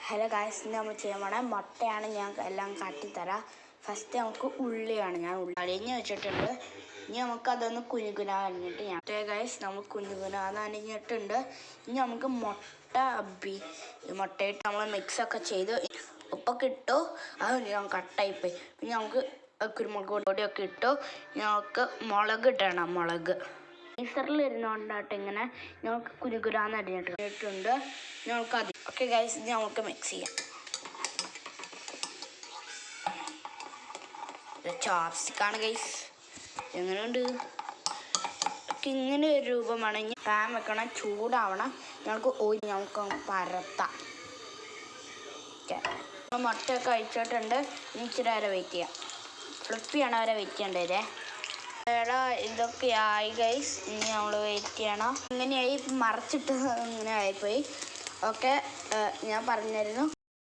Hello guys, ഇന്ന് നമ്മൾ ചെയ്യാൻ പോണേ മുട്ടയാണ്. ഞാൻ എല്ലാം കാട്ടിത്തരാം. ഫസ്റ്റ് നമുക്ക് ഉള്ളിയാണ്. ഞാൻ ഉള്ളി അരിഞ്ഞ് വെച്ചിട്ടുണ്ട്. ഇനി നമുക്ക് അതൊന്ന് കുനുകുന അരിഞ്ഞിട്ട് ഗായ്സ് നമ്മൾ കുനുകുനാന്ന് അരിഞ്ഞിട്ടുണ്ട്. ഇനി നമുക്ക് മുട്ടയിട്ട് നമ്മൾ മിക്സൊക്കെ ചെയ്ത് ഉപ്പൊക്കെ ഇട്ടു. അത് ഞാൻ കട്ടായിപ്പോയി. പിന്നെ നമുക്ക് കുരുമുളക് പൊടിയൊക്കെ ഇട്ടു. നമുക്ക് മുളക് ഇടണം. മുളക് മിക്സറിൽ ഇരുന്നുകൊണ്ടായിട്ട് ഇങ്ങനെ നമുക്ക് കുനുകുനാന്ന് അരിഞ്ഞിട്ടുണ്ട്. നമുക്ക് അത് ഓക്കെ ഗൈസ്, ഇത് നമുക്ക് മിക്സ് ചെയ്യാം. ചോപ്സ്റ്റിക്കാണ് ഗൈസ്. എങ്ങനെയുണ്ട്? ഇങ്ങനെ ഒരു രൂപമാണെങ്കിൽ പാൻ വെക്കണം, ചൂടാവണം. നമുക്ക് പരത്താം. മുട്ടയൊക്കെ അഴിച്ചിട്ടുണ്ട്. ഇച്ചിരി വരെ വെയിറ്റ് ചെയ്യാം. ഫ്ലിപ്പിയാണ് വരെ വെയിറ്റ് ചെയ്യേണ്ടതേ. ഇതൊക്കെ ആയി ഗൈസ്. ഇനി നമ്മൾ വെയിറ്റ് ചെയ്യണം. ഇങ്ങനെയായി മറച്ചിട്ട് ഇങ്ങനെ ആയിപ്പോയി. ഓക്കെ, ഞാൻ പറഞ്ഞിരുന്നു.